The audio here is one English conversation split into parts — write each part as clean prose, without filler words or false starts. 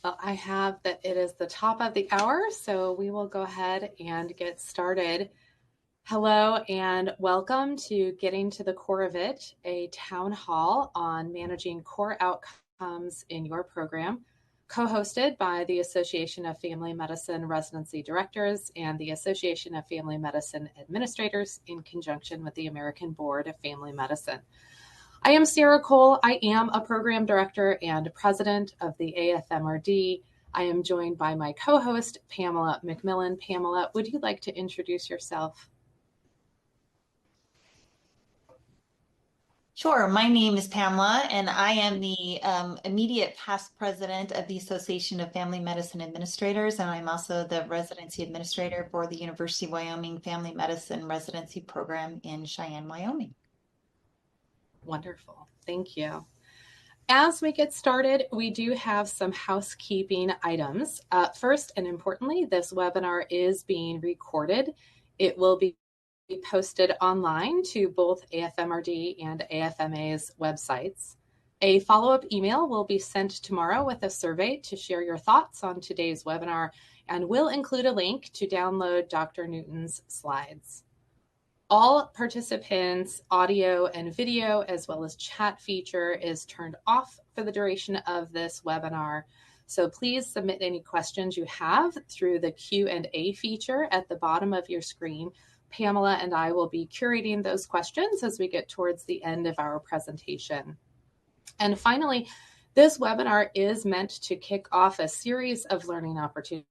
Well, I have that it is the top of the hour, so we will go ahead and get started. Hello and welcome to Getting to the Core of It, a town hall on managing core outcomes in your program, co-hosted by the Association of Family Medicine Residency Directors and the Association of Family Medicine Administrators in conjunction with the American Board of Family Medicine. I am Sarah Cole. I am a program director and president of the AFMRD. I am joined by my co-host, Pamela McMillan. Pamela, would you like to introduce yourself? Sure. My name is Pamela, and I am the immediate past president of the Association of Family Medicine Administrators, and I'm also the residency administrator for the University of Wyoming Family Medicine Residency Program in Cheyenne, Wyoming. Wonderful. Thank you. As we get started, we do have some housekeeping items. First and importantly, this webinar is being recorded. It will be posted online to both AFMRD and AFMA's websites. A follow-up email will be sent tomorrow with a survey to share your thoughts on today's webinar, and will include a link to download Dr. Newton's slides. All participants' audio and video, as well as chat feature, is turned off for the duration of this webinar. So please submit any questions you have through the Q&A feature at the bottom of your screen. Pamela and I will be curating those questions as we get towards the end of our presentation. And finally, this webinar is meant to kick off a series of learning opportunities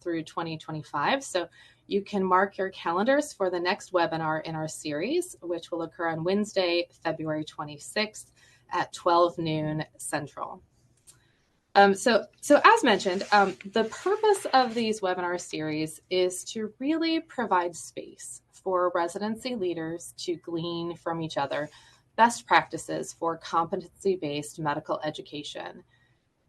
through 2025. So you can mark your calendars for the next webinar in our series, which will occur on Wednesday, February 26th at 12 noon Central. So as mentioned, the purpose of these webinar series is to really provide space for residency leaders to glean from each other best practices for competency-based medical education.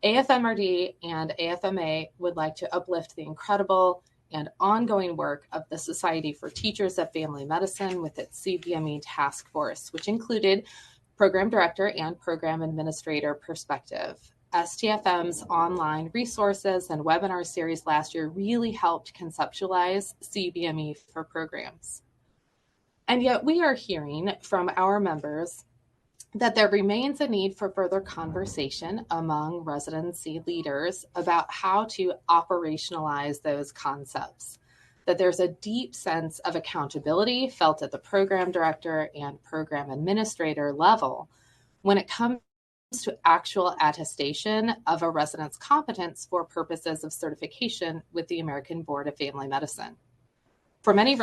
AFMRD and AFMA would like to uplift the incredible and ongoing work of the Society for Teachers of Family Medicine with its CBME task force, which included program director and program administrator perspective. STFM's online resources and webinar series last year really helped conceptualize CBME for programs. And yet we are hearing from our members that there remains a need for further conversation among residency leaders about how to operationalize those concepts, that there's a deep sense of accountability felt at the program director and program administrator level when it comes to actual attestation of a resident's competence for purposes of certification with the American Board of Family Medicine. For many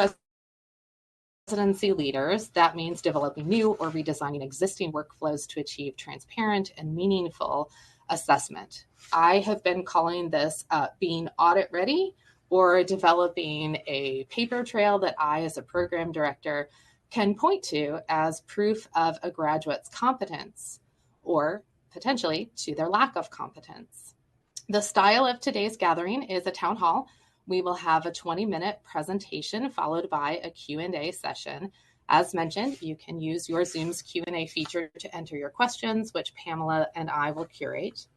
residency leaders, that means developing new or redesigning existing workflows to achieve transparent and meaningful assessment. I have been calling this being audit ready, or developing a paper trail that I, as a program director, can point to as proof of a graduate's competence, or potentially to their lack of competence. The style of today's gathering is a town hall. We will have a 20-minute presentation followed by a Q&A session. As mentioned, you can use your Zoom's Q&A feature to enter your questions, which Pamela and I will curate.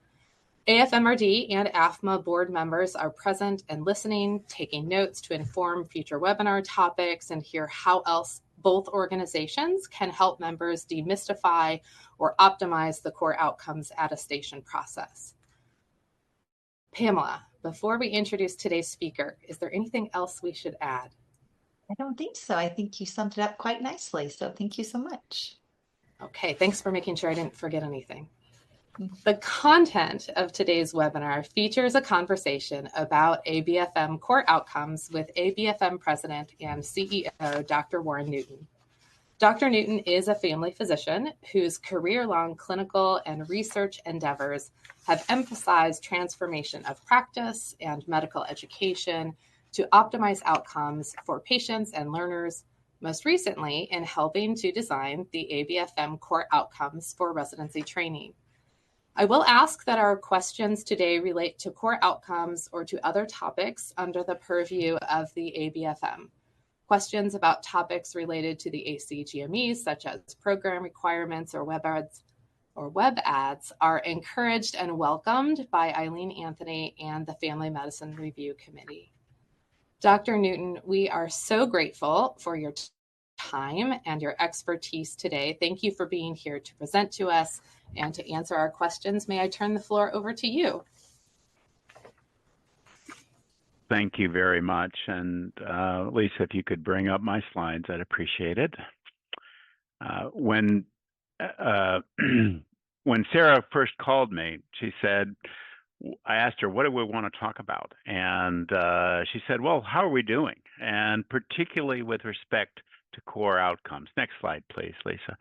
AFMRD and AFMA board members are present and listening, taking notes to inform future webinar topics and hear how else both organizations can help members demystify or optimize the core outcomes attestation process. Pamela, before we introduce today's speaker, is there anything else we should add? I don't think so. I think you summed it up quite nicely. So thank you so much. Okay, thanks for making sure I didn't forget anything. The content of today's webinar features a conversation about ABFM core outcomes with ABFM President and CEO, Dr. Warren Newton. Dr. Newton is a family physician whose career-long clinical and research endeavors have emphasized transformation of practice and medical education to optimize outcomes for patients and learners, most recently in helping to design the ABFM core outcomes for residency training. I will ask that our questions today relate to core outcomes or to other topics under the purview of the ABFM. Questions about topics related to the ACGMEs, such as program requirements or or web ads are encouraged and welcomed by Eileen Anthony and the Family Medicine Review Committee. Dr. Newton, we are so grateful for your time and your expertise today. Thank you for being here to present to us and to answer our questions. May I turn the floor over to you? Thank you very much. And Lisa, if you could bring up my slides, I'd appreciate it. When when Sarah first called me, she said, I asked her, what do we want to talk about? And she said, well, how are we doing? And particularly with respect to core outcomes. Next slide, please, Lisa.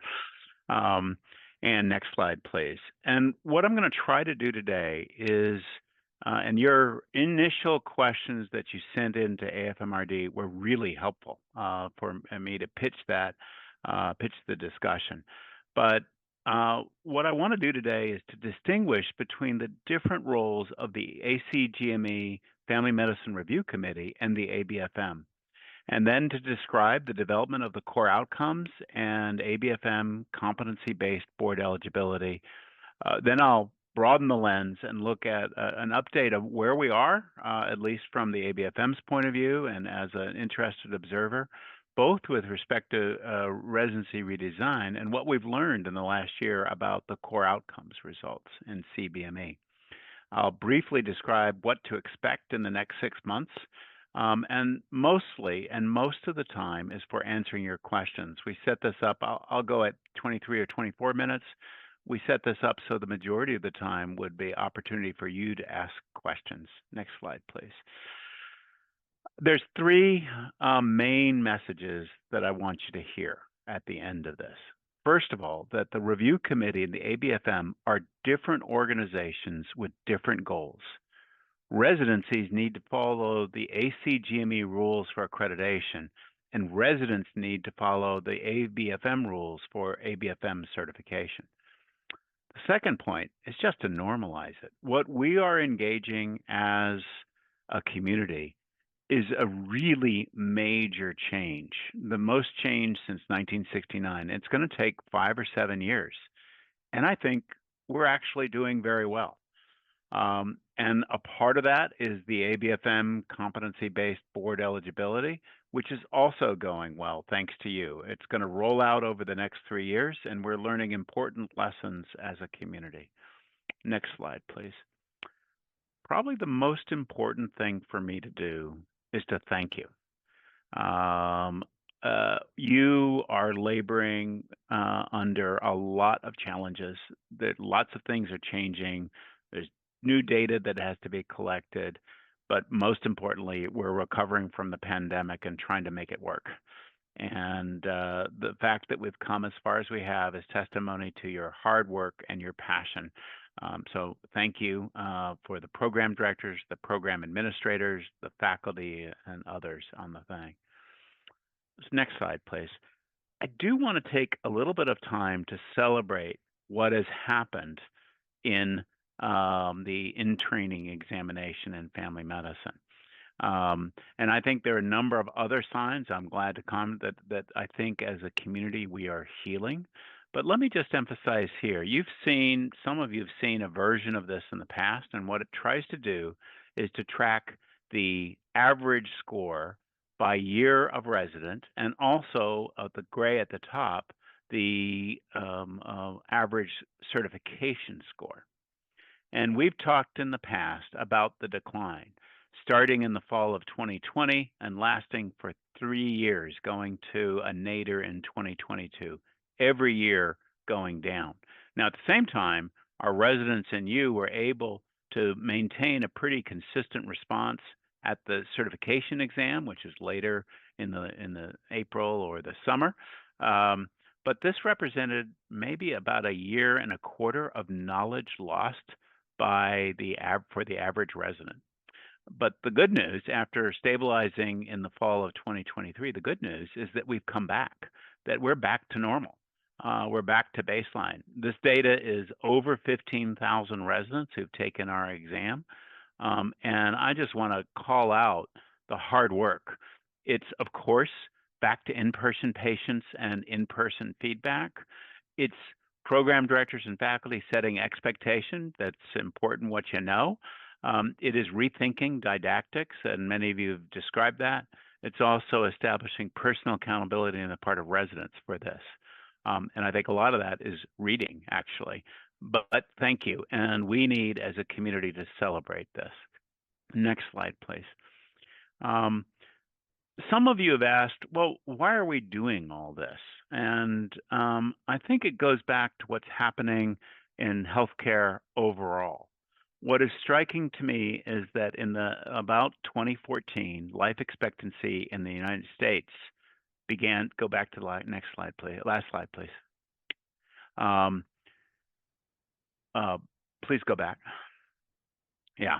And next slide, please. And what I'm going to try to do today is, and your initial questions that you sent into AFMRD were really helpful for me to pitch that, pitch the discussion. But what I want to do today is to distinguish between the different roles of the ACGME Family Medicine Review Committee and the ABFM, and then to describe the development of the core outcomes and ABFM competency-based board eligibility. Then I'll broaden the lens and look at an update of where we are, at least from the ABFM's point of view and as an interested observer, both with respect to residency redesign and what we've learned in the last year about the core outcomes results in CBME. I'll briefly describe what to expect in the next 6 months, and mostly, and most of the time, is for answering your questions. We set this up, I'll go at 23 or 24 minutes. We set this up so the majority of the time would be opportunity for you to ask questions. Next slide, please. There's three main messages that I want you to hear at the end of this. First of all, that the review committee and the ABFM are different organizations with different goals. Residencies need to follow the ACGME rules for accreditation, and residents need to follow the ABFM rules for ABFM certification. The second point is just to normalize it. What we are engaging as a community is a really major change, the most change since 1969. It's going to take 5 or 7 years, and I think we're actually doing very well. And a part of that is the ABFM competency-based board eligibility, which is also going well, thanks to you. It's going to roll out over the next 3 years, and we're learning important lessons as a community. Next slide, please. Probably the most important thing for me to do is to thank you. You are laboring under a lot of challenges. Lots of things are changing. There's new data that has to be collected, but most importantly, we're recovering from the pandemic and trying to make it work. And the fact that we've come as far as we have is testimony to your hard work and your passion. So thank you for the program directors, the program administrators, the faculty, and others on the thing. Next slide, please. I do want to take a little bit of time to celebrate what has happened in the in-training examination in family medicine. And I think there are a number of other signs. I'm glad to comment that I think as a community we are healing. But let me just emphasize here, some of you have seen a version of this in the past, and what it tries to do is to track the average score by year of resident, and also the gray at the top, the average certification score. And we've talked in the past about the decline, starting in the fall of 2020 and lasting for 3 years, going to a nadir in 2022, every year going down. Now, at the same time, our residents and you were able to maintain a pretty consistent response at the certification exam, which is later in the April or the summer. But this represented maybe about 1.25 years of knowledge lost for the average resident. But the good news, after stabilizing in the fall of 2023, the good news is that we've come back, that we're back to normal. We're back to baseline. This data is over 15,000 residents who've taken our exam. And I just want to call out the hard work. It's, of course, back to in-person patients and in-person feedback. It's program directors and faculty setting expectation. That's important what you know. It is rethinking didactics, and many of you have described that. It's also establishing personal accountability on the part of residents for this. And I think a lot of that is reading, actually. But thank you. And we need, as a community, to celebrate this. Next slide, please. Some of you have asked, well, why are we doing all this? And I think it goes back to what's happening in healthcare overall. What is striking to me is that in about 2014, life expectancy in the United States began. Go back to the next slide, please. Last slide, please. Please go back. Yeah.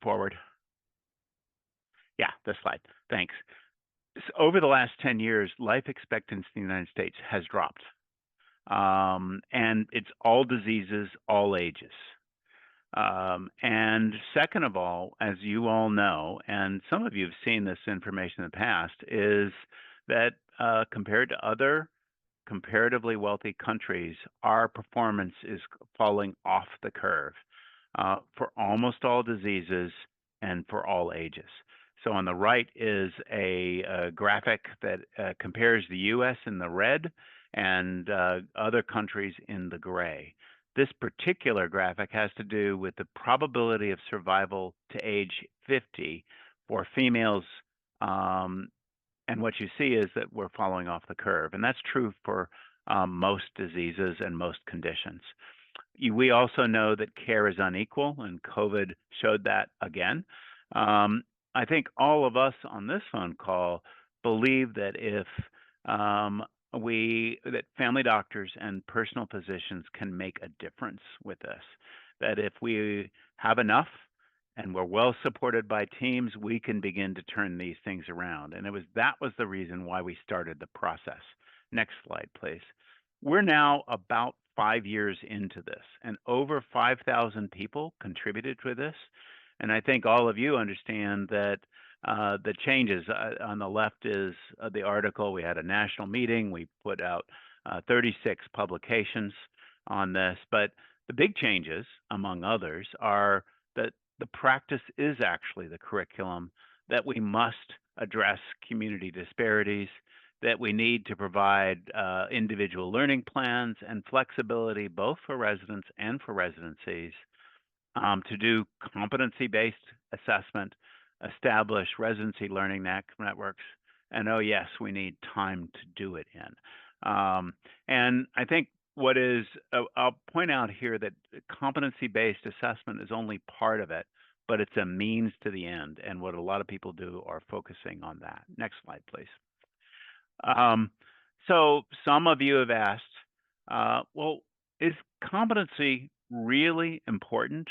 Forward. Yeah, this slide. Thanks. So over the last 10 years, life expectancy in the United States has dropped. And it's all diseases, all ages. And second of all, as you all know, and some of you have seen this information in the past, is that compared to other comparatively wealthy countries, our performance is falling off the curve for almost all diseases and for all ages. So on the right is a graphic that compares the U.S. in the red and other countries in the gray. This particular graphic has to do with the probability of survival to age 50 for females. And what you see is that we're falling off the curve. And that's true for most diseases and most conditions. We also know that care is unequal, and COVID showed that again. I think all of us on this phone call believe that if that family doctors and personal physicians can make a difference with this, that if we have enough and we're well supported by teams, we can begin to turn these things around. And that was the reason why we started the process. Next slide, please. We're now about 5 years into this, and over 5,000 people contributed to this. And I think all of you understand that the changes on the left is the article. We had a national meeting. We put out 36 publications on this. But the big changes, among others, are that the practice is actually the curriculum, that we must address community disparities, that we need to provide individual learning plans and flexibility both for residents and for residencies, to do competency-based assessment, establish residency learning networks, and oh yes, we need time to do it in. And I think I'll point out here that competency-based assessment is only part of it, but it's a means to the end, and what a lot of people do are focusing on that. Next slide, please. So some of you have asked, well, is competency really important?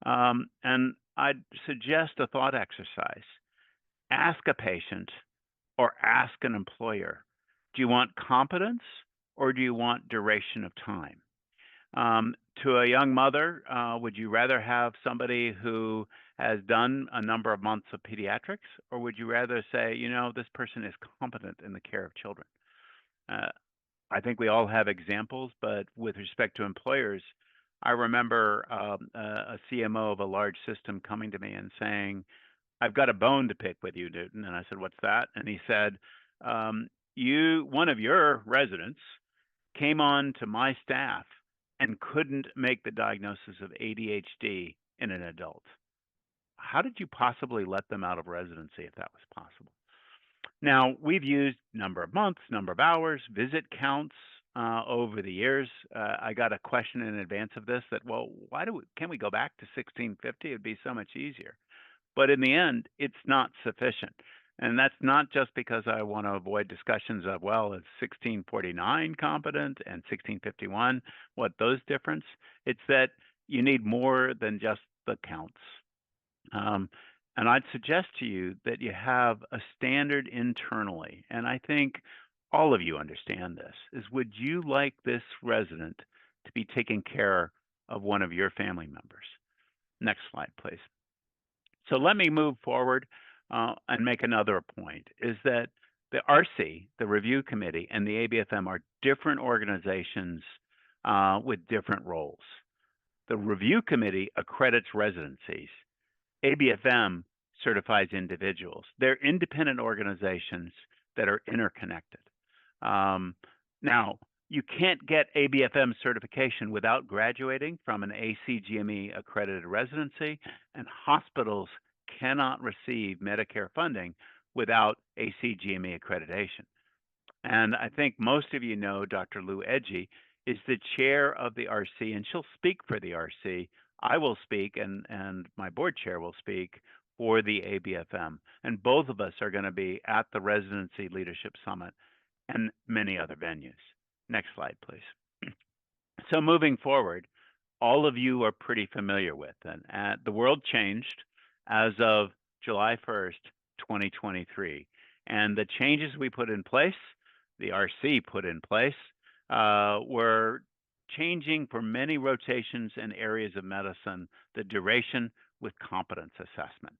And I'd suggest a thought exercise. Ask a patient or ask an employer, do you want competence or do you want duration of time? To a young mother, would you rather have somebody who has done a number of months of pediatrics, or would you rather say, this person is competent in the care of children? I think we all have examples, but with respect to employers, I remember a CMO of a large system coming to me and saying, I've got a bone to pick with you, Newton. And I said, what's that? And he said, one of your residents came on to my staff and couldn't make the diagnosis of ADHD in an adult. How did you possibly let them out of residency if that was possible? Now, we've used number of months, number of hours, visit counts over the years. I got a question in advance of this that, well, can we go back to 1650? It'd be so much easier. But in the end, it's not sufficient. And that's not just because I want to avoid discussions of, well, is 1649 competent and 1651, what those difference? It's that you need more than just the counts. And I'd suggest to you that you have a standard internally, and I think all of you understand this, is would you like this resident to be taking care of one of your family members? Next slide, please. So let me move forward and make another point, is that The RC, the review committee, and the ABFM are different organizations with different roles. The review committee accredits residencies. ABFM certifies individuals. They're independent organizations that are interconnected. Now, you can't get ABFM certification without graduating from an ACGME accredited residency, and hospitals cannot receive Medicare funding without ACGME accreditation. And I think most of you know Dr. Lou Edgy is the chair of the RC, and she'll speak for the RC. I will speak, and my board chair will speak for the ABFM. And both of us are going to be at the Residency Leadership Summit and many other venues. Next slide, please. So moving forward, all of you are pretty familiar with, and the world changed as of July 1st, 2023. And the changes we put in place, the RC put in place, were changing for many rotations and areas of medicine, the duration with competence assessment.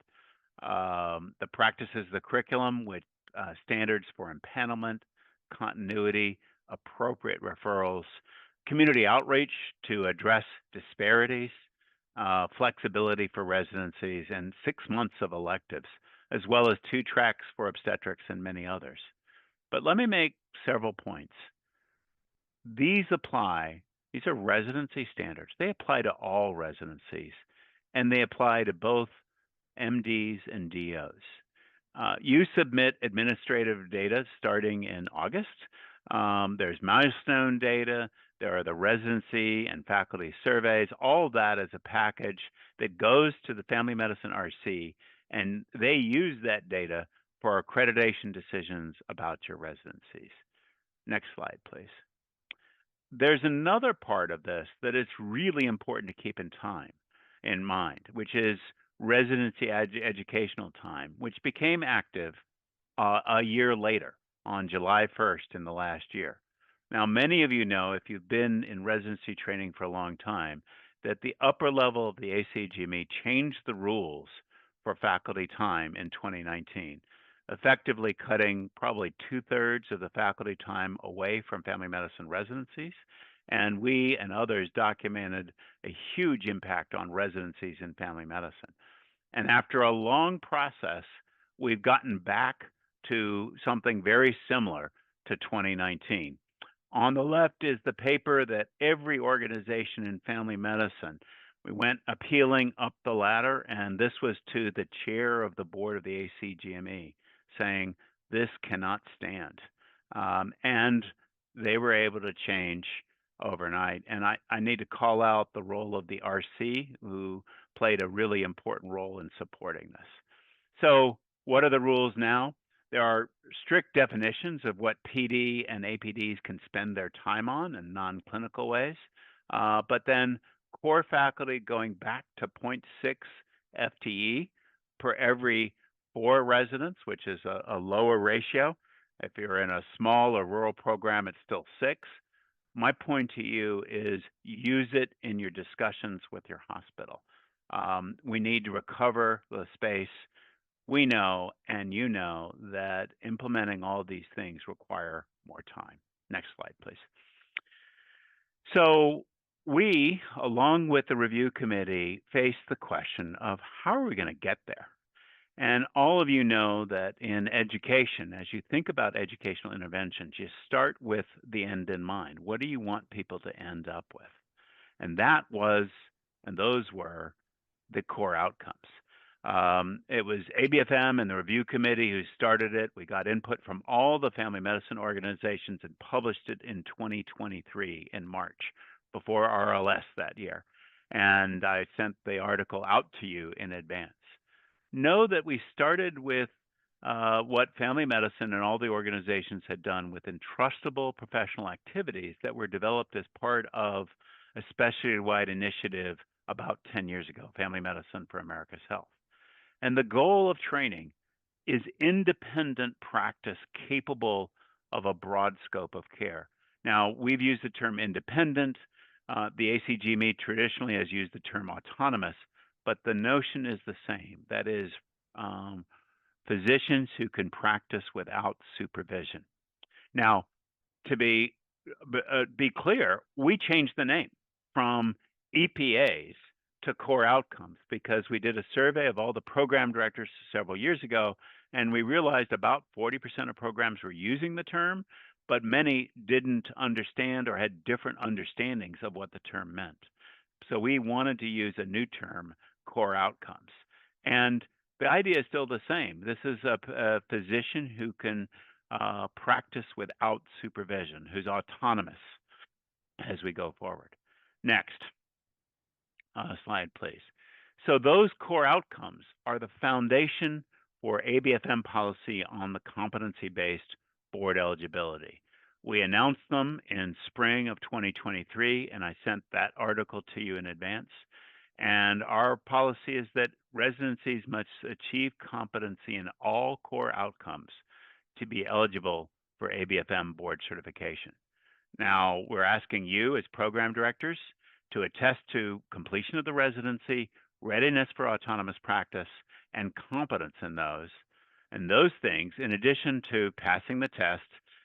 The practices, the curriculum with standards for empanelment, continuity, appropriate referrals, community outreach to address disparities, flexibility for residencies, and 6 months of electives, as well as 2 tracks for obstetrics and many others. But let me make several points. These are residency standards. They apply to all residencies, and they apply to both MDs and DOs. You submit administrative data starting in August. There's milestone data. There are the residency and faculty surveys. All of that is a package that goes to the Family Medicine RC, and they use that data for accreditation decisions about your residencies. Next slide, please. There's another part of this that is really important to keep in mind, which is residency educational time, which became active a year later on July 1st in the last year. Now, many of you know, if you've been in residency training for a long time, that the upper level of the ACGME changed the rules for faculty time in 2019, effectively cutting probably 2/3 of the faculty time away from family medicine residencies. And we and others documented a huge impact on residencies in family medicine. And after a long process, we've gotten back to something very similar to 2019. On the left is the paper that every organization in family medicine, we went appealing up the ladder, and this was to the chair of the board of the ACGME saying, this cannot stand. And they were able to change overnight. And I need to call out the role of the RC, who played a really important role in supporting this. So what are the rules now? There are strict definitions of what PD and APDs can spend their time on in non-clinical ways, but then core faculty going back to 0.6 FTE per every 4 residents, which is a lower ratio. If you're in a small or rural program, it's still 6. My point to you is use it in your discussions with your hospital. We need to recover the space. We know, and you know, that implementing all of these things require more time. Next slide, please. So we, along with the review committee, faced the question of how are we going to get there? And all of you know that in education, as you think about educational interventions, you start with the end in mind. What do you want people to end up with? And those were the core outcomes. It was ABFM and the review committee who started it. We got input from all the family medicine organizations and published it in 2023 in March, before RLS that year. And I sent the article out to you in advance. Know that we started with what family medicine and all the organizations had done with entrustable professional activities that were developed as part of a specialty-wide initiative about 10 years ago, Family Medicine for America's Health. And the goal of training is independent practice capable of a broad scope of care. Now, we've used the term independent. The ACGME traditionally has used the term autonomous, but the notion is the same. That is, physicians who can practice without supervision. Now, to be clear, we changed the name from EPAs to core outcomes because we did a survey of all the program directors several years ago, and we realized about 40% of programs were using the term, but many didn't understand or had different understandings of what the term meant. So we wanted to use a new term, core outcomes. And the idea is still the same. This is a physician who can practice without supervision, who's autonomous as we go forward. Next slide, please. So those core outcomes are the foundation for ABFM policy on the competency-based board eligibility. We announced them in spring of 2023, and I sent that article to you in advance. And our policy is that residencies must achieve competency in all core outcomes to be eligible for ABFM board certification. Now, we're asking you as program directors to attest to completion of the residency, readiness for autonomous practice, and competence in those. And those things, in addition to passing the test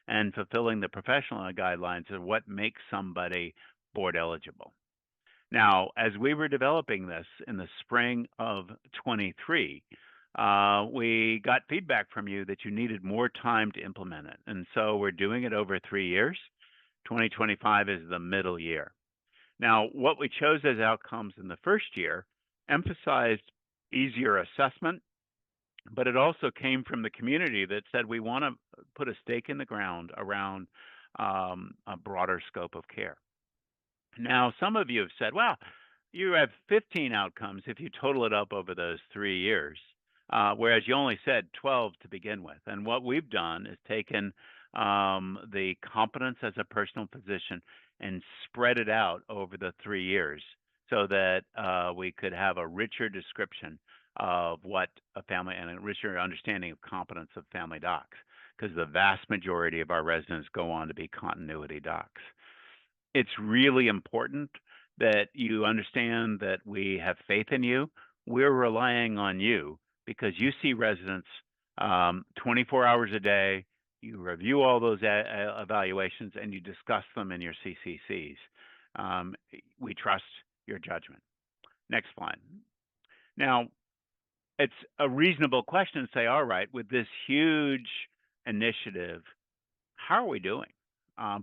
and fulfilling the professional guidelines, are what makes somebody board eligible. Now, as we were developing this in the spring of 23, we got feedback from you that you needed more time to implement it. And so we're doing it over 3 years. 2025 is the middle year. Now, what we chose as outcomes in the first year emphasized easier assessment, but it also came from the community that said we want to put a stake in the ground around a broader scope of care. Now, some of you have said, well, you have 15 outcomes if you total it up over those 3 years, whereas you only said 12 to begin with. And what we've done is taken the competence as a personal physician and spread it out over the 3 years so that we could have a richer description of what a family and a richer understanding of competence of family docs, because the vast majority of our residents go on to be continuity docs. It's really important that you understand that we have faith in you. We're relying on you because you see residents 24 hours a day. You review all those evaluations and you discuss them in your CCCs. We trust your judgment. Next slide. Now, it's a reasonable question to say, all right, with this huge initiative, how are we doing?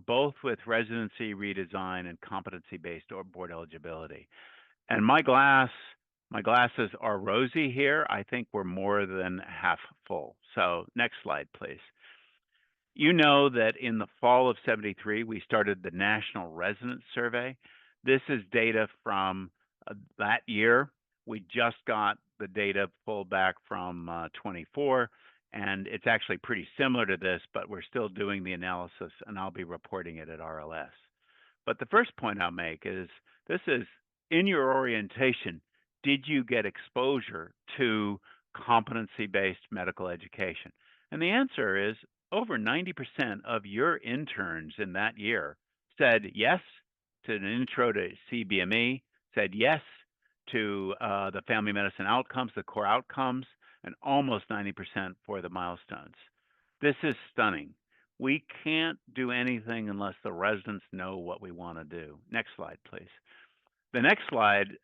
Both with residency redesign and competency-based or board eligibility. And my glasses are rosy here. I think we're more than half full. So next slide, please. You know that in the fall of '73, we started the National Resident Survey. This is data from that year. We just got the data pulled back from 24, and it's actually pretty similar to this, but we're still doing the analysis, and I'll be reporting it at RLS. But the first point I'll make is this is in your orientation, did you get exposure to competency-based medical education? And the answer is over 90% of your interns in that year said yes to an intro to CBME, said yes to the family medicine outcomes, the core outcomes, and almost 90% for the milestones. This is stunning. We can't do anything unless the residents know what we want to do. Next slide, please. The next slide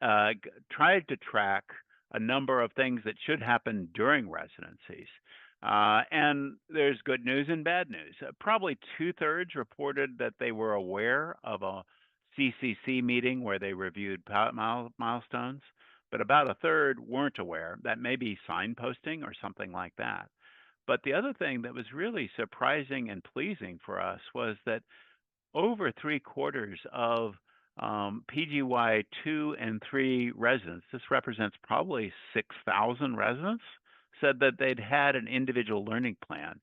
tried to track a number of things that should happen during residencies. And there's good news and bad news. Probably 2/3 reported that they were aware of a CCC meeting where they reviewed milestones, but about 1/3 weren't aware. That may be signposting or something like that. But the other thing that was really surprising and pleasing for us was that over 3/4 of PGY 2 and 3 residents, this represents probably 6,000 residents, said that they'd had an individual learning plan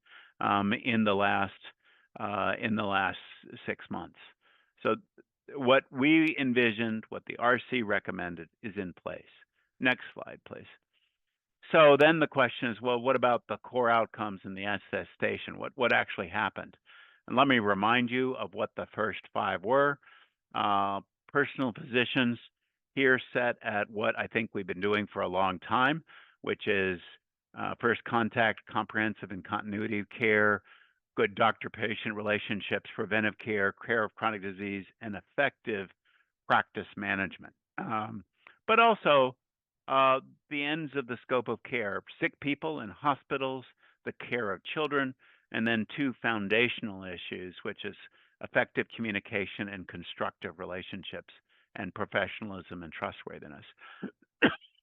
in the last 6 months. So what we envisioned, what the RC recommended, is in place. Next slide, please. So then the question is, well, what about the core outcomes in the attestation? What actually happened? And let me remind you of what the first 5 were. Personal physicians here set at what I think we've been doing for a long time, which is first contact, comprehensive and continuity of care, good doctor-patient relationships, preventive care, care of chronic disease, and effective practice management. But also the ends of the scope of care, sick people in hospitals, the care of children, and then two foundational issues, which is effective communication and constructive relationships and professionalism and trustworthiness.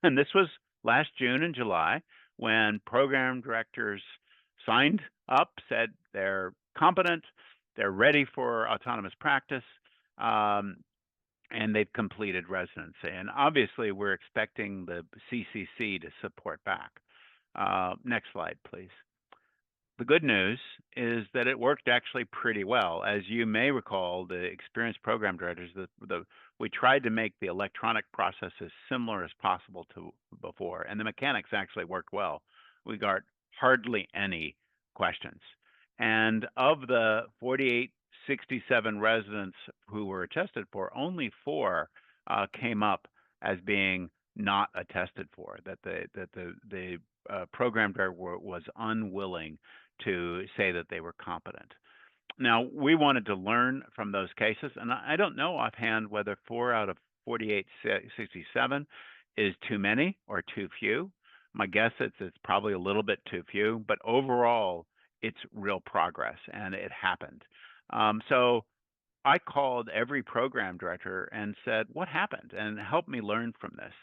And this was last June and July when program directors signed up, said they're competent, they're ready for autonomous practice, and they've completed residency. And obviously, we're expecting the CCC to support back. Next slide, please. The good news is that it worked actually pretty well. As you may recall, the experienced program directors, we tried to make the electronic process as similar as possible to before, and the mechanics actually worked well. We got hardly any questions. And of the 4867 residents who were attested for, only 4 came up as being not attested for, that the program director was unwilling to say that they were competent. Now, we wanted to learn from those cases, and I don't know offhand whether 4 out of 4867 is too many or too few. My guess is it's probably a little bit too few, but overall, it's real progress, and it happened. So I called every program director and said, what happened? And help me learn from this.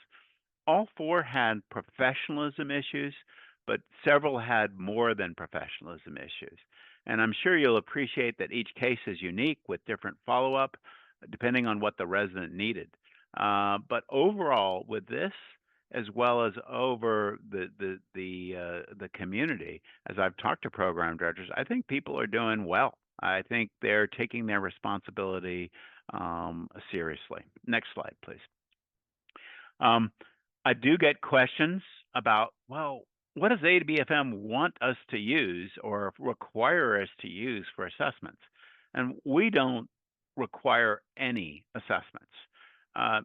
All 4 had professionalism issues, but several had more than professionalism issues. And I'm sure you'll appreciate that each case is unique with different follow-up, depending on what the resident needed. But overall, with this, as well as over the community, as I've talked to program directors, I think people are doing well. I think they're taking their responsibility seriously. Next slide, please. I do get questions about, well, what does ABFM want us to use or require us to use for assessments? And we don't require any assessments.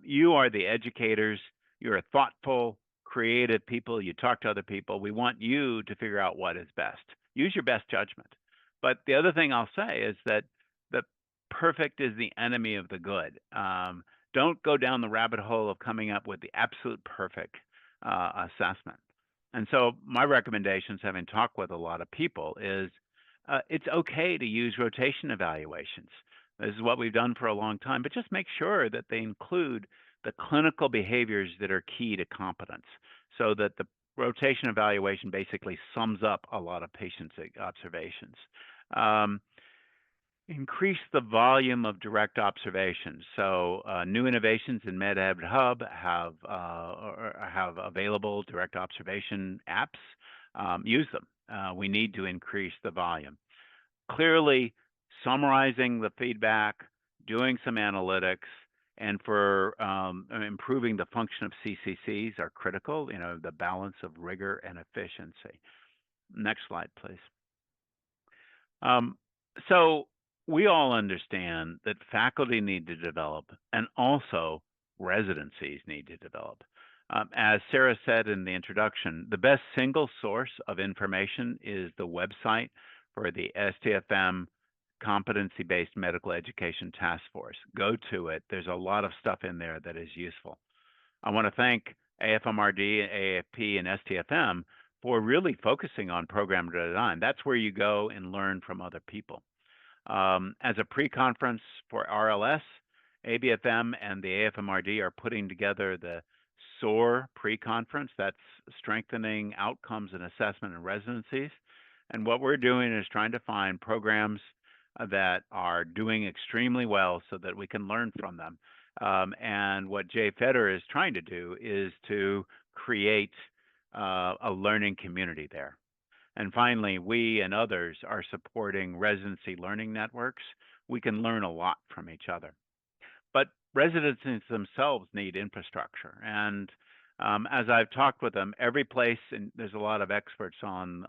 You are the educators. You're thoughtful, creative people. You talk to other people. We want you to figure out what is best. Use your best judgment. But the other thing I'll say is that the perfect is the enemy of the good. Don't go down the rabbit hole of coming up with the absolute perfect assessment. And so my recommendations, having talked with a lot of people, is it's okay to use rotation evaluations. This is what we've done for a long time, but just make sure that they include the clinical behaviors that are key to competence so that the rotation evaluation basically sums up a lot of patients' observations. Increase the volume of direct observations. So new innovations in MedEd Hub have available direct observation apps. Use them. We need to increase the volume. Clearly, summarizing the feedback, doing some analytics, and for improving the function of CCCs are critical. You know, the balance of rigor and efficiency. Next slide, please. So we all understand that faculty need to develop and also residencies need to develop. As Sarah said in the introduction, the best single source of information is the website for the STFM Competency-Based Medical Education Task Force. Go to it. There's a lot of stuff in there that is useful. I want to thank AFMRD, AFP, and STFM for really focusing on program design. That's where you go and learn from other people. As a pre-conference for RLS, ABFM and the AFMRD are putting together the SOAR pre-conference. That's strengthening outcomes and assessment and residencies. And what we're doing is trying to find programs that are doing extremely well so that we can learn from them. And what Jay Feder is trying to do is to create a learning community there. And finally, we and others are supporting residency learning networks. We can learn a lot from each other. But residencies themselves need infrastructure. And as I've talked with them, every place, and there's a lot of experts on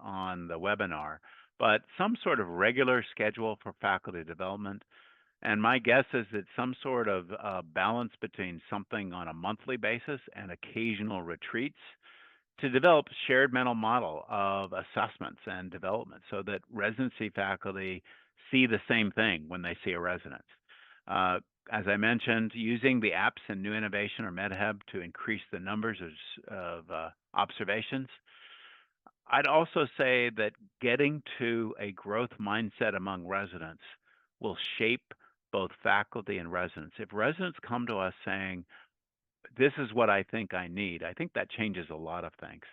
the webinar, but some sort of regular schedule for faculty development. And my guess is that some sort of balance between something on a monthly basis and occasional retreats to develop shared mental model of assessments and development so that residency faculty see the same thing when they see a resident. As I mentioned, using the apps and new innovation or MedHub to increase the numbers of observations. I'd also say that getting to a growth mindset among residents will shape both faculty and residents. If residents come to us saying, this is what I think I need, I think that changes a lot of things.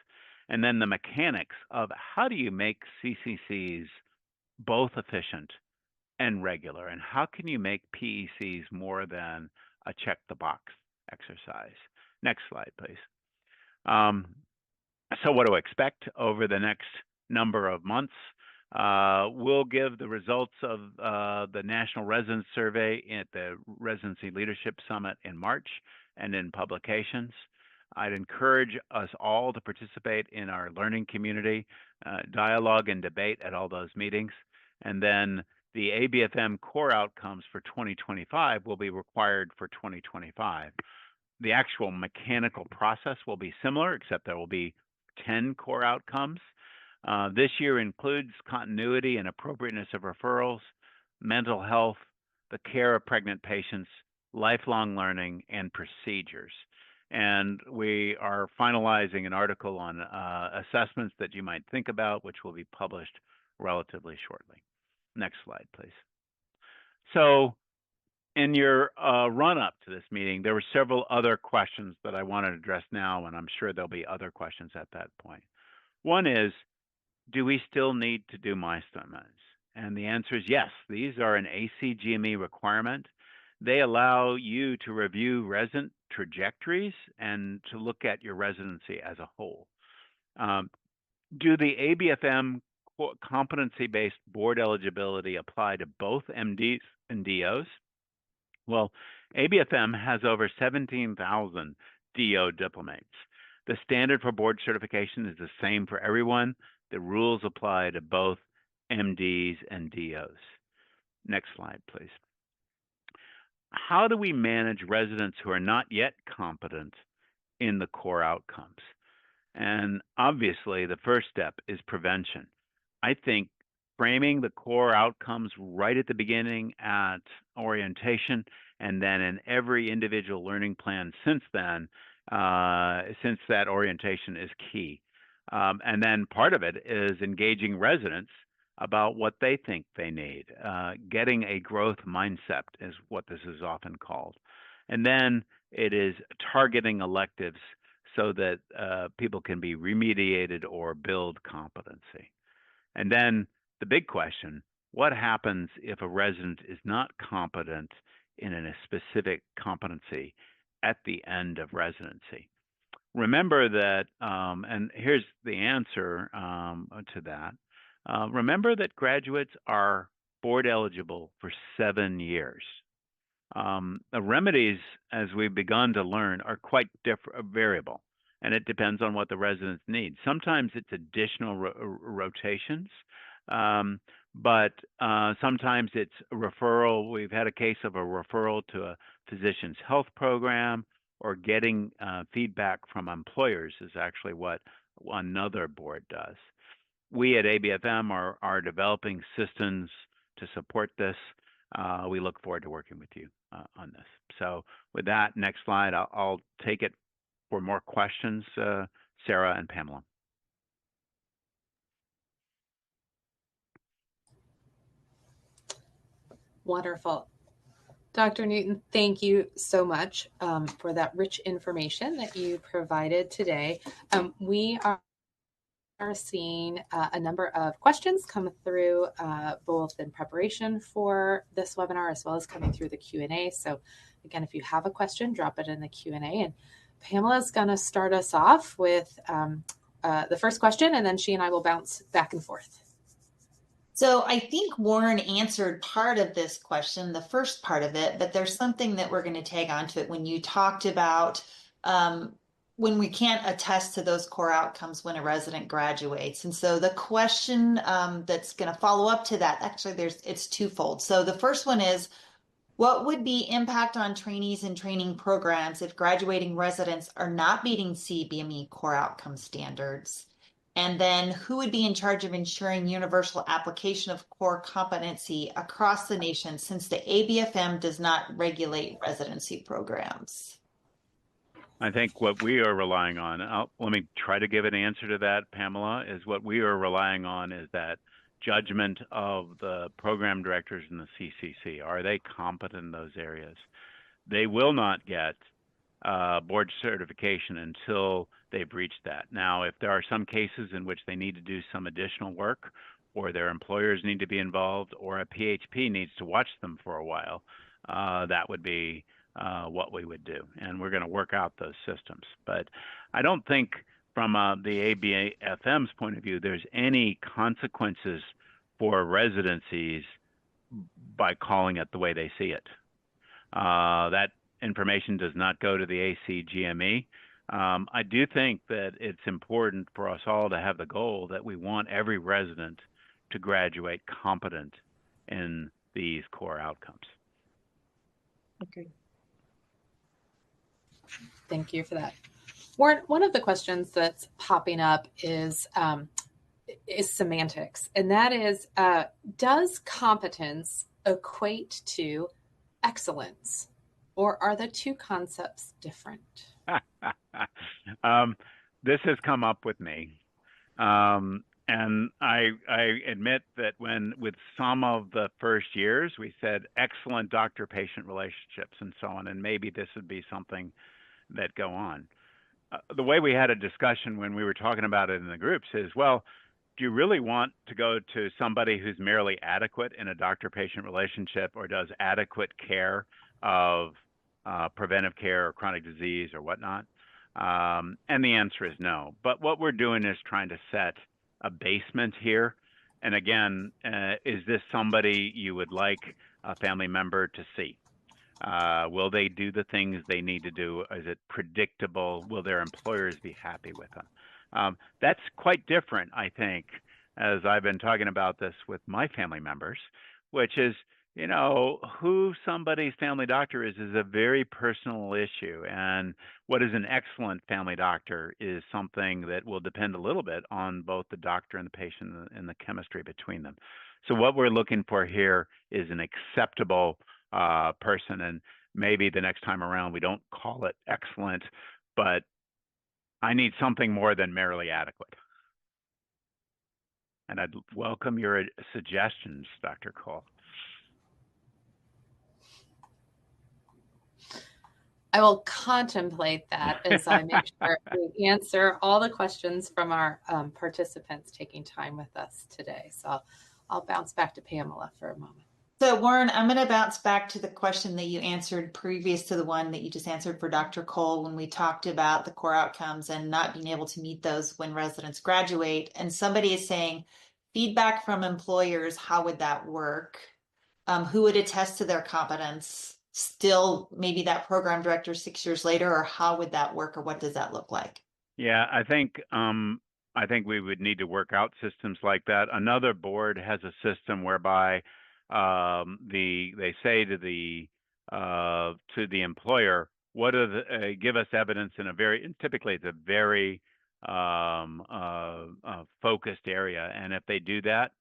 And then the mechanics of how do you make CCCs both efficient and regular, and how can you make PECs more than a check the box exercise? Next slide, please. So what to expect over the next number of months? We'll give the results of the National Residence Survey at the Residency Leadership Summit in March and in publications. I'd encourage us all to participate in our learning community, dialogue and debate at all those meetings. And then the ABFM core outcomes for 2025 will be required for 2025. The actual mechanical process will be similar, except there will be 10 core outcomes. This year includes continuity and appropriateness of referrals, mental health, the care of pregnant patients, lifelong learning, and procedures. And we are finalizing an article on assessments that you might think about, which will be published relatively shortly. Next slide, please. So in your run-up to this meeting, there were several other questions that I wanted to address now, and I'm sure there'll be other questions at that point. One is, do we still need to do milestones? And the answer is yes. These are an ACGME requirement. They allow you to review resident trajectories and to look at your residency as a whole. Do the ABFM competency-based board eligibility apply to both MDs and DOs? Well, ABFM has over 17,000 DO diplomates. The standard for board certification is the same for everyone. The rules apply to both MDs and DOs. Next slide, please. How do we manage residents who are not yet competent in the core outcomes? And obviously, the first step is prevention. I think framing the core outcomes right at the beginning at orientation and then in every individual learning plan since then, since that orientation is key. And then part of it is engaging residents about what they think they need. Getting a growth mindset is what this is often called. And then it is targeting electives so that people can be remediated or build competency. And then the big question, what happens if a resident is not competent in a specific competency at the end of residency? Remember that, and here's the answer to that. Remember that graduates are board eligible for 7 years. The remedies, as we've begun to learn, are quite variable, and it depends on what the residents need. Sometimes it's additional rotations, but sometimes it's a referral. We've had a case of a referral to a physician's health program, or getting feedback from employers is actually what another board does. We at ABFM are developing systems to support this. We look forward to working with you on this. So with that, next slide, I'll take it for more questions, Sarah and Pamela. Wonderful. Dr. Newton, thank you so much for that rich information that you provided today. We are seeing a number of questions come through both in preparation for this webinar as well as coming through the Q&A. So again, if you have a question, drop it in the Q&A. And Pamela's going to start us off with the first question, and then she and I will bounce back and forth. So I think Warren answered part of this question, the first part of it, but there's something that we're going to tag onto it when you talked about when we can't attest to those core outcomes when a resident graduates. And so the question that's going to follow up to that, actually it's twofold. So the first one is, What would be impact on trainees and training programs if graduating residents are not meeting CBME core outcome standards? And then who would be in charge of ensuring universal application of core competency across the nation since the ABFM does not regulate residency programs? I think what we are relying on, let me try to give an answer to that, Pamela, is what we are relying on is that judgment of the program directors in the CCC. Are they competent in those areas? They will not get board certification until they've reached that. Now, if there are some cases in which they need to do some additional work, or their employers need to be involved, or a PHP needs to watch them for a while, that would be what we would do. And we're going to work out those systems. But I don't think from the ABFM's point of view, there's any consequences for residencies by calling it the way they see it. That information does not go to the ACGME. I do think that it's important for us all to have the goal that we want every resident to graduate competent in these core outcomes. Okay. Thank you for that. Warren, one of the questions that's popping up is semantics, and that is, does competence equate to excellence, or are the two concepts different? This has come up with me. And I admit that with some of the first years, we said excellent doctor-patient relationships and so on, and maybe this would be something that go on. The way we had a discussion when we were talking about it in the groups is, well, do you really want to go to somebody who's merely adequate in a doctor-patient relationship, or does adequate care of preventive care or chronic disease or whatnot? And the answer is no. But what we're doing is trying to set a basement here. And again, is this somebody you would like a family member to see? Will they do the things they need to do? Is it predictable? Will their employers be happy with them? That's quite different, I think, as I've been talking about this with my family members, which is, you know, who somebody's family doctor is a very personal issue. And what is an excellent family doctor is something that will depend a little bit on both the doctor and the patient and the chemistry between them. So what we're looking for here is an acceptable person. And maybe the next time around, we don't call it excellent, but I need something more than merely adequate. And I'd welcome your suggestions, Dr. Cole. I will contemplate that as I make sure we answer all the questions from our participants taking time with us today. So I'll bounce back to Pamela for a moment. So Warren, I'm going to bounce back to the question that you answered previous to the one that you just answered for Dr. Cole when we talked about the core outcomes and not being able to meet those when residents graduate. And somebody is saying feedback from employers, how would that work? Who would attest to their competence? Still, maybe that program director 6 years later, or how would that work, or what does that look like? Yeah, I think we would need to work out systems like that. Another board has a system whereby they say to the employer, what are the give us evidence in a very, typically it's a very focused area, and if they do that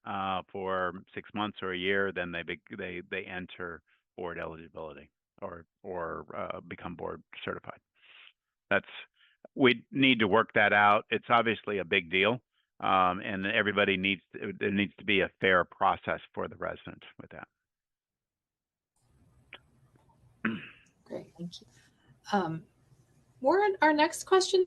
for 6 months or a year, then they enter board eligibility or become board certified. We need to work that out. It's obviously a big deal, and there needs to be a fair process for the resident with that. Great, thank you. Warren, our next question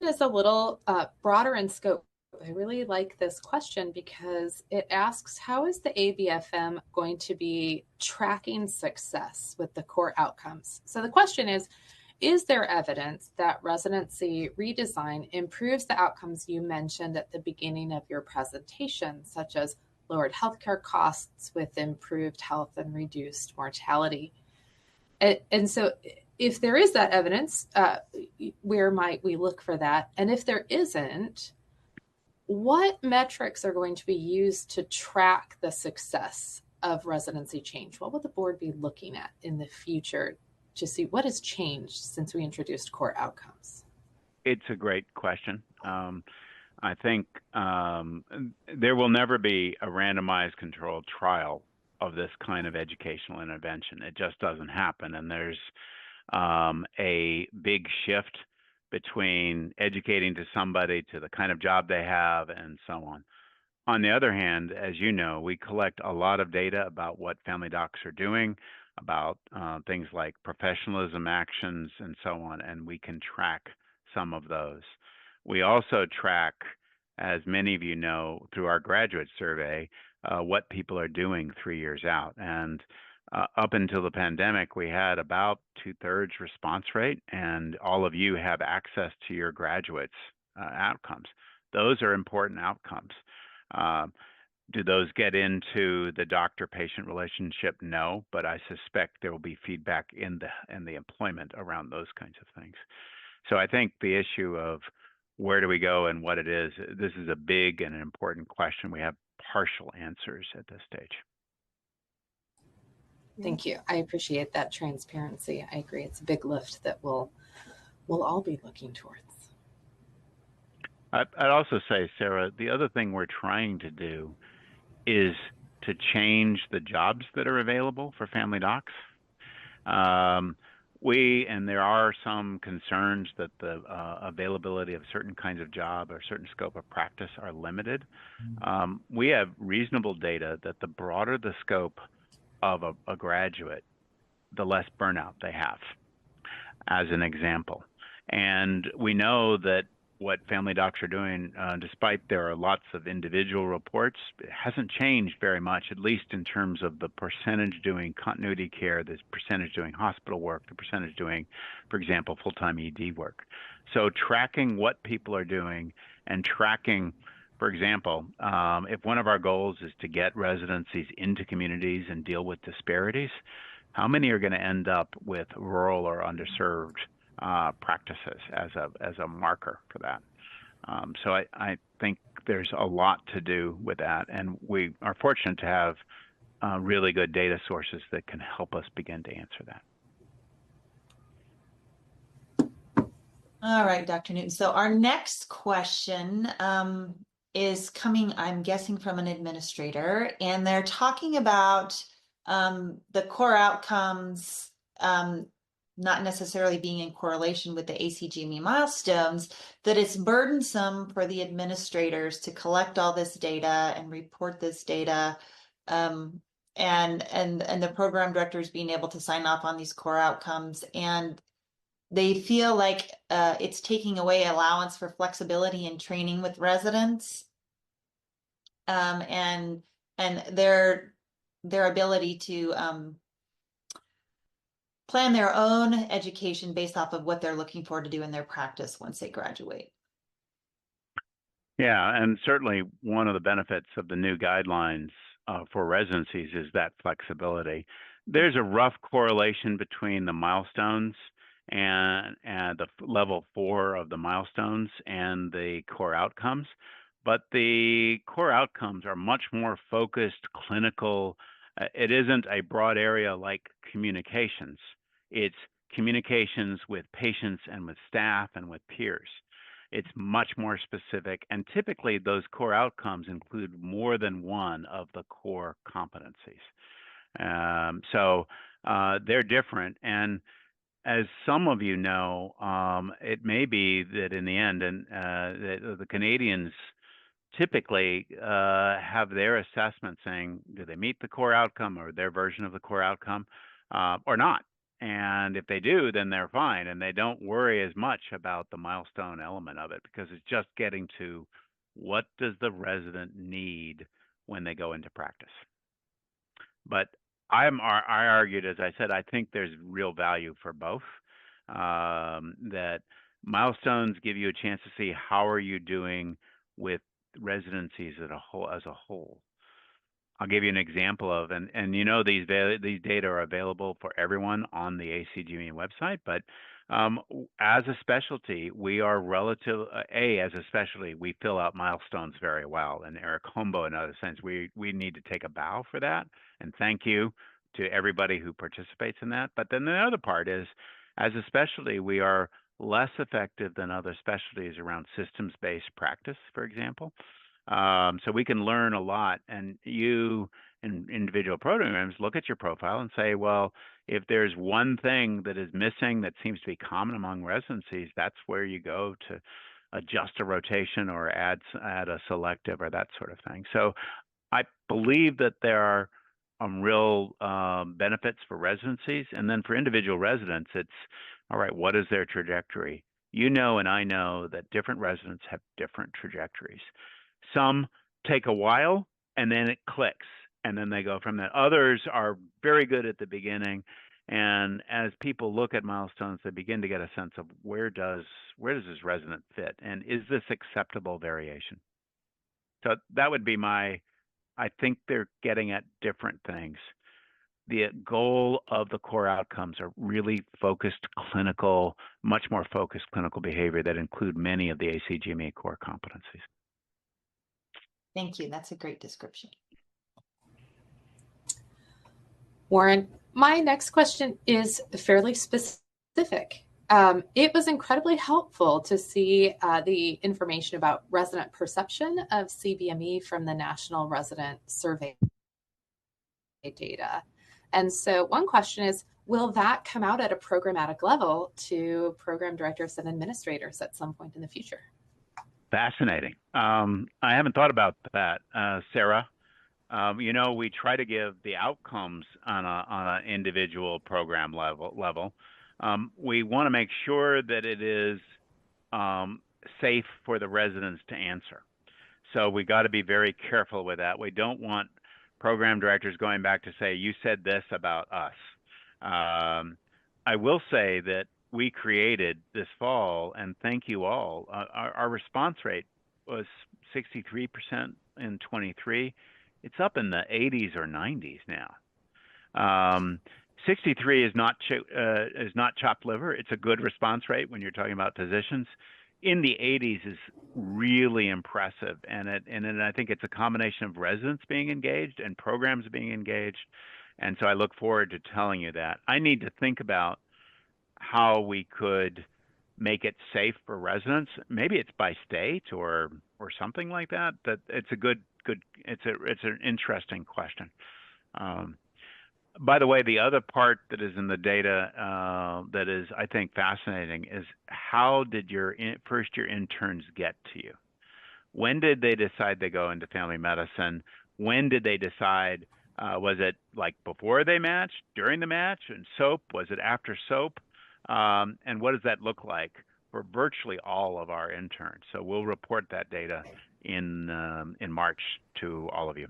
is a little broader in scope. I really like this question because it asks, how is the ABFM going to be tracking success with the core outcomes? So the question is there evidence that residency redesign improves the outcomes you mentioned at the beginning of your presentation, such as lowered healthcare costs with improved health and reduced mortality? And so if there is that evidence, where might we look for that? And if there isn't, what metrics are going to be used to track the success of residency change? What will the board be looking at in the future to see what has changed since we introduced core outcomes? It's a great question. I think there will never be a randomized controlled trial of this kind of educational intervention. It just doesn't happen. And there's a big shift between educating to somebody to the kind of job they have and so on. On the other hand, as you know, we collect a lot of data about what family docs are doing, about things like professionalism actions and so on, and we can track some of those. We also track, as many of you know, through our graduate survey, what people are doing 3 years out. And up until the pandemic, we had about 2/3 response rate, and all of you have access to your graduates' outcomes. Those are important outcomes. Do those get into the doctor-patient relationship? No, but I suspect there will be feedback in the employment around those kinds of things. So I think the issue of where do we go and what it is, this is a big and an important question. We have partial answers at this stage. Thank you. I appreciate that transparency. I agree. It's a big lift that we'll all be looking towards. I'd also say, Sarah, the other thing we're trying to do is to change the jobs that are available for family docs. And there are some concerns that the availability of certain kinds of job or certain scope of practice are limited. We have reasonable data that the broader the scope of a graduate, the less burnout they have, as an example. And we know that what family docs are doing, despite there are lots of individual reports, it hasn't changed very much, at least in terms of the percentage doing continuity care, the percentage doing hospital work, the percentage doing, for example, full-time ED work. So tracking what people are doing and tracking, for example, if one of our goals is to get residencies into communities and deal with disparities, how many are going to end up with rural or underserved practices as a marker for that? So I think there's a lot to do with that, and we are fortunate to have really good data sources that can help us begin to answer that. All right, Dr. Newton. So our next question is coming, I'm guessing, from an administrator, and they're talking about the core outcomes not necessarily being in correlation with the ACGME milestones, that it's burdensome for the administrators to collect all this data and report this data, and the program directors being able to sign off on these core outcomes. And they feel like it's taking away allowance for flexibility in training with residents, and their ability to plan their own education based off of what they're looking for to do in their practice once they graduate. Yeah, and certainly one of the benefits of the new guidelines for residencies is that flexibility. There's a rough correlation between the milestones and the level 4 of the milestones and the core outcomes, but the core outcomes are much more focused, clinical. It isn't a broad area like communications. It's communications with patients and with staff and with peers. It's much more specific, and typically those core outcomes include more than one of the core competencies. So they're different, and as some of you know, it may be that in the end, and the Canadians typically have their assessment saying, do they meet the core outcome or their version of the core outcome or not? And if they do, then they're fine, and they don't worry as much about the milestone element of it, because it's just getting to what does the resident need when they go into practice. But I argued, as I said, I think there's real value for both. That milestones give you a chance to see how are you doing with residencies as a whole. I'll give you an example of, and you know, these data are available for everyone on the ACGME website, but As a specialty, we are as a specialty, we fill out milestones very well. And Eric Hombo, in other sense, we need to take a bow for that. And thank you to everybody who participates in that. But then the other part is, as a specialty, we are less effective than other specialties around systems-based practice, for example. So we can learn a lot. And you, in individual programs, look at your profile and say, well, if there's one thing that is missing that seems to be common among residencies, that's where you go to adjust a rotation or add a selective or that sort of thing. So I believe that there are real benefits for residencies. And then for individual residents, it's, all right, what is their trajectory? You know, and I know that different residents have different trajectories. Some take a while and then it clicks and then they go from that. Others are very good at the beginning. And as people look at milestones, they begin to get a sense of where does this resident fit? And is this acceptable variation? So that would be I think they're getting at different things. The goal of the core outcomes are really focused clinical, much more focused clinical behavior that include many of the ACGME core competencies. Thank you. That's a great description. Warren, my next question is fairly specific. It was incredibly helpful to see the information about resident perception of CBME from the National Resident Survey data. And so one question is, will that come out at a programmatic level to program directors and administrators at some point in the future? Fascinating. I haven't thought about that, Sarah. You know, we try to give the outcomes on an individual program level. We want to make sure that it is safe for the residents to answer. So we got to be very careful with that. We don't want program directors going back to say, you said this about us. I will say that we created this fall, and thank you all, our response rate was 63% in 23. It's up in the 80s or 90s now. 63 is not chopped liver. It's a good response rate when you're talking about physicians. In the 80s is really impressive, and I think it's a combination of residents being engaged and programs being engaged, and so I look forward to telling you that. I need to think about how we could make it safe for residents. Maybe it's by state or something like that. That it's a good. It's an interesting question. By the way, the other part that is in the data that is, I think, fascinating is how did your first-year interns get to you? When did they decide to go into family medicine? When did they decide? Was it like before they matched, during the match, and SOAP? Was it after SOAP? And what does that look like for virtually all of our interns? So we'll report that data in March to all of you.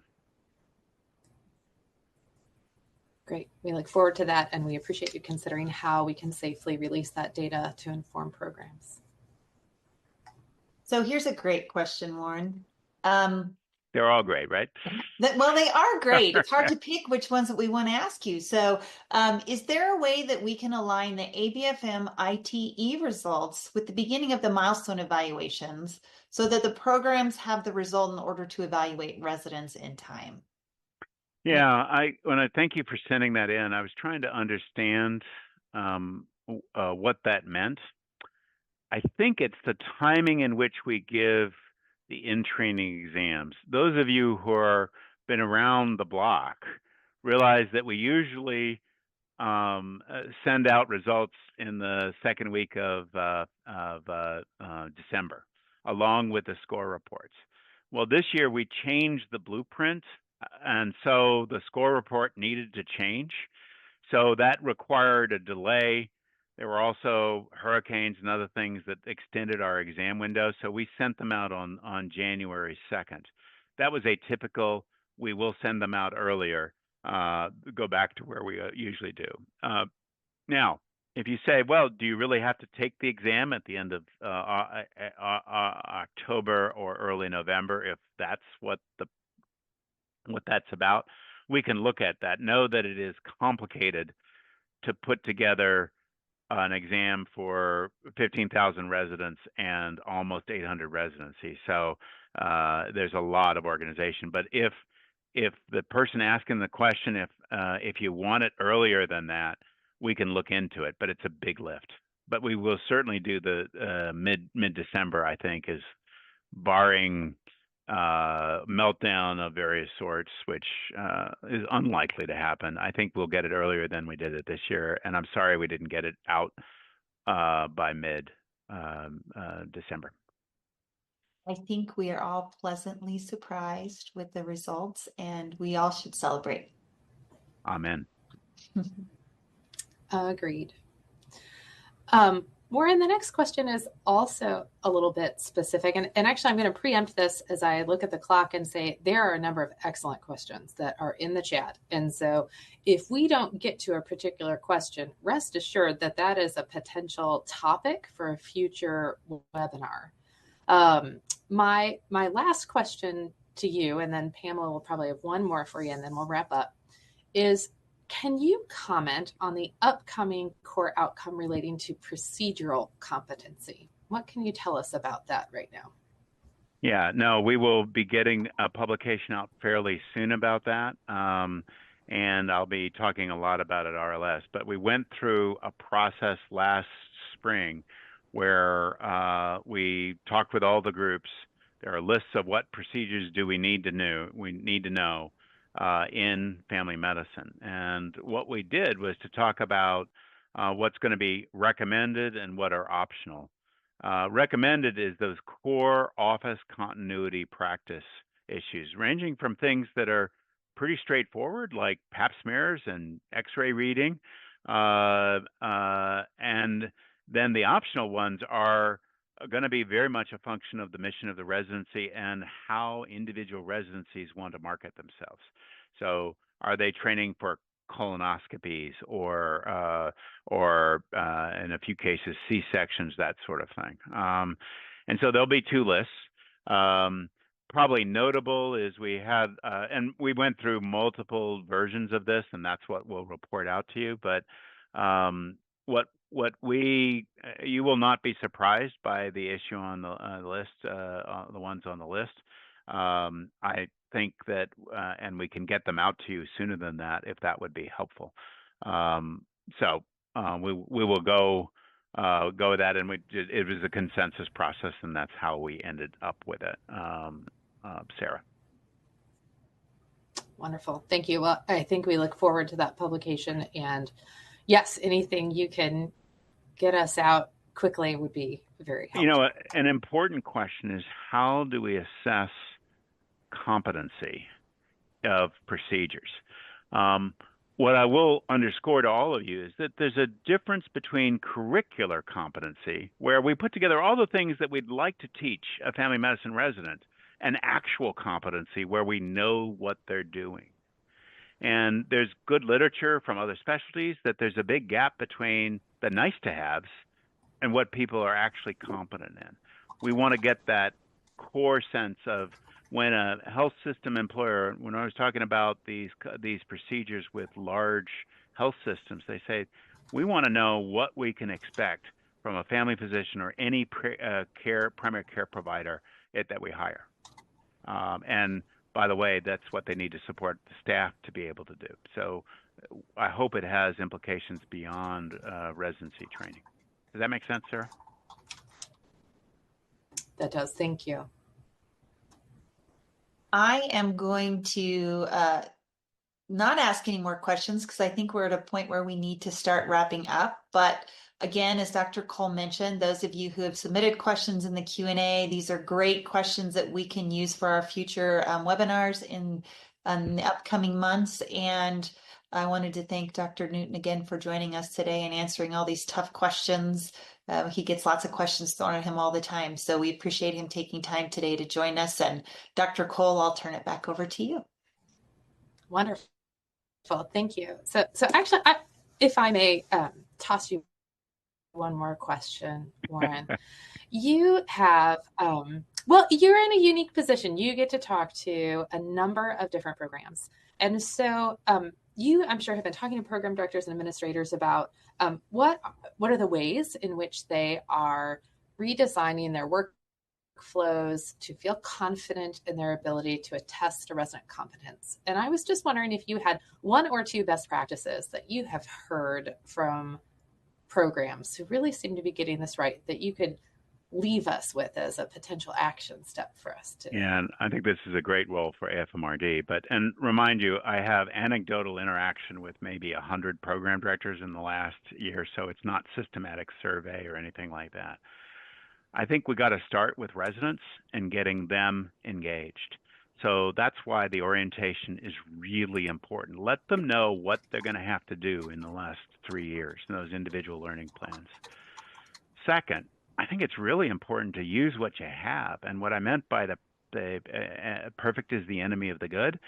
Great. We look forward to that, and we appreciate you considering how we can safely release that data to inform programs. So here's a great question, Warren. They're all great, right? Well, they are great. It's hard to pick which ones that we want to ask you. So is there a way that we can align the ABFM ITE results with the beginning of the milestone evaluations so that the programs have the result in order to evaluate residents in time? Yeah, when I thank you for sending that in, I was trying to understand what that meant. I think it's the timing in which we give the in-training exams. Those of you who are been around the block realize that we usually send out results in the second week of December, along with the score reports. Well, this year we changed the blueprint, and so the score report needed to change. So that required a delay. There were also hurricanes and other things that extended our exam window. So we sent them out on January 2nd. That was atypical. We will send them out earlier, go back to where we usually do. Now, if you say, well, do you really have to take the exam at the end of October or early November, if that's what that's about, we can look at that. Know that it is complicated to put together an exam for 15,000 residents and almost 800 residencies. So there's a lot of organization. But if the person asking the question, if you want it earlier than that, we can look into it. But it's a big lift. But we will certainly do the mid December. I think is barring meltdown of various sorts, which is unlikely to happen. I think we'll get it earlier than we did it this year, and I'm sorry we didn't get it out by mid December. I think we are all pleasantly surprised with the results, and we all should celebrate. Amen. Agreed. Warren, the next question is also a little bit specific. And actually, I'm going to preempt this as I look at the clock and say there are a number of excellent questions that are in the chat. And so if we don't get to a particular question, rest assured that that is a potential topic for a future webinar. My last question to you, and then Pamela will probably have one more for you, and then we'll wrap up, is can you comment on the upcoming core outcome relating to procedural competency? What can you tell us about that right now? Yeah, no, we will be getting a publication out fairly soon about that. And I'll be talking a lot about it at RLS. But we went through a process last spring where we talked with all the groups. There are lists of what procedures do we need to know in family medicine. And what we did was to talk about what's going to be recommended and what are optional. Recommended is those core office continuity practice issues, ranging from things that are pretty straightforward, like pap smears and x-ray reading. And then the optional ones are going to be very much a function of the mission of the residency and how individual residencies want to market themselves. So are they training for colonoscopies or in a few cases C-sections, that sort of thing. And so there'll be two lists. Probably notable is we had, and we went through multiple versions of this, and that's what we'll report out to you. But you will not be surprised by the issue on the list, the ones on the list. I think that, and we can get them out to you sooner than that, if that would be helpful. So we will go with that, and it was a consensus process, and that's how we ended up with it. Sarah. Wonderful. Thank you. Well, I think we look forward to that publication, and yes, anything you can get us out quickly would be very helpful. You know, an important question is, how do we assess competency of procedures? What I will underscore to all of you is that there's a difference between curricular competency, where we put together all the things that we'd like to teach a family medicine resident, and actual competency, where we know what they're doing. And there's good literature from other specialties that there's a big gap between the nice to haves and what people are actually competent in. We want to get that core sense of when a health system employer, when I was talking about these procedures with large health systems, they say, we want to know what we can expect from a family physician or any primary care provider that we hire. And by the way, that's what they need to support the staff to be able to do. So I hope it has implications beyond residency training. Does that make sense, Sarah? That does. Thank you. I am going to not ask any more questions because I think we're at a point where we need to start wrapping up. But again, as Dr. Cole mentioned, those of you who have submitted questions in the Q&A, these are great questions that we can use for our future webinars in the upcoming months. And I wanted to thank Dr. Newton again for joining us today and answering all these tough questions. He gets lots of questions thrown at him all the time. So we appreciate him taking time today to join us. And Dr. Cole, I'll turn it back over to you. Wonderful. Thank you. So actually, if I may toss you one more question, Warren. You have, well, you're in a unique position. You get to talk to a number of different programs. And so you, I'm sure, have been talking to program directors and administrators about what are the ways in which they are redesigning their workflows to feel confident in their ability to attest to resident competence. And I was just wondering if you had one or two best practices that you have heard from programs who really seem to be getting this right that you could leave us with as a potential action step for us today. Yeah, and I think this is a great role for AFMRD. And remind you, I have anecdotal interaction with maybe 100 program directors in the last year, so it's not systematic survey or anything like that. I think we got to start with residents and getting them engaged. So that's why the orientation is really important. Let them know what they're going to have to do in the last 3 years in those individual learning plans. Second, I think it's really important to use what you have. And what I meant by the perfect is the enemy of the good.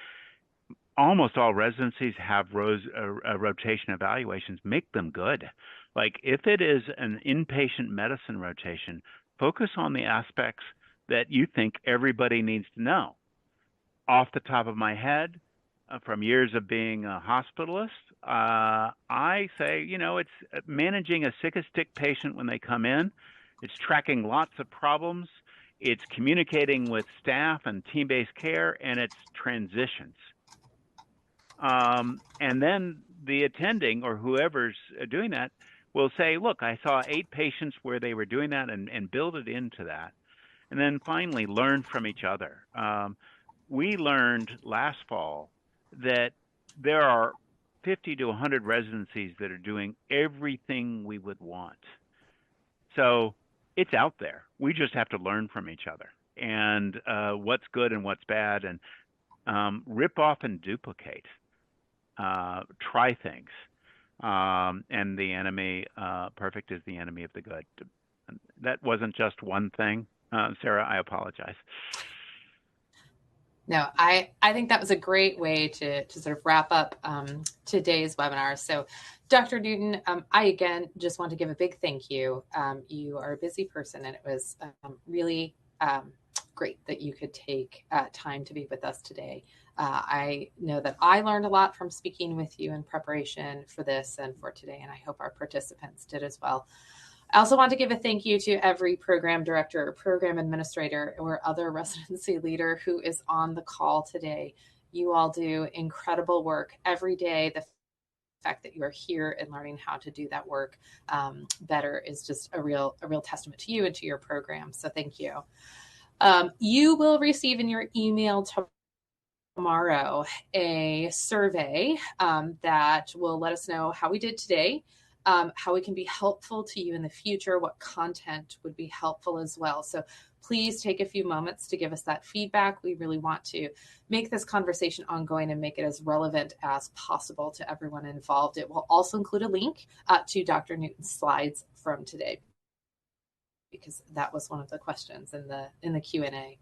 Almost all residencies have rotation evaluations. Make them good. Like if it is an inpatient medicine rotation, focus on the aspects that you think everybody needs to know. Off the top of my head, from years of being a hospitalist, I say, it's managing a sick patient when they come in. It's tracking lots of problems. It's communicating with staff and team-based care, and it's transitions. And then the attending or whoever's doing that will say, look, I saw 8 patients where they were doing that, and build it into that. And then finally, learn from each other. We learned last fall that there are 50 to 100 residencies that are doing everything we would want. So it's out there. We just have to learn from each other and what's good and what's bad, and rip off and duplicate. Try things. And the enemy, perfect is the enemy of the good. That wasn't just one thing. Sarah, I apologize. No, I think that was a great way to sort of wrap up today's webinar. So, Dr. Newton, I again just want to give a big thank you. You are a busy person, and it was really great that you could take time to be with us today. I know that I learned a lot from speaking with you in preparation for this and for today, and I hope our participants did as well. I also want to give a thank you to every program director, program administrator, or other residency leader who is on the call today. You all do incredible work every day. The fact that you are here and learning how to do that work better is just a real testament to you and to your program. So thank you. You will receive in your email tomorrow a survey that will let us know how we did today, how we can be helpful to you in the future, what content would be helpful as well. So please take a few moments to give us that feedback. We really want to make this conversation ongoing and make it as relevant as possible to everyone involved. It will also include a link to Dr. Newton's slides from today, because that was one of the questions in the Q&A.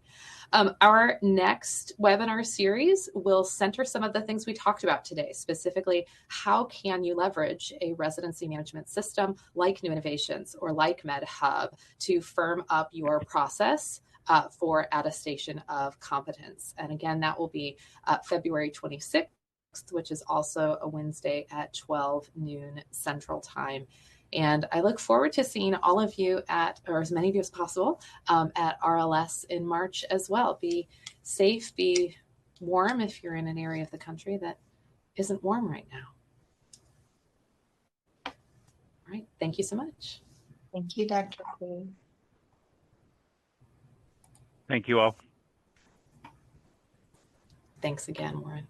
Our next webinar series will center some of the things we talked about today, specifically how can you leverage a residency management system like New Innovations or like MedHub to firm up your process for attestation of competence. And again, that will be February 26th, which is also a Wednesday at 12 noon Central Time. And I look forward to seeing all of you or as many of you as possible, at RLS in March as well. Be safe, be warm if you're in an area of the country that isn't warm right now. All right. Thank you so much. Thank you, Dr. Fu. Thank you all. Thanks again, Warren.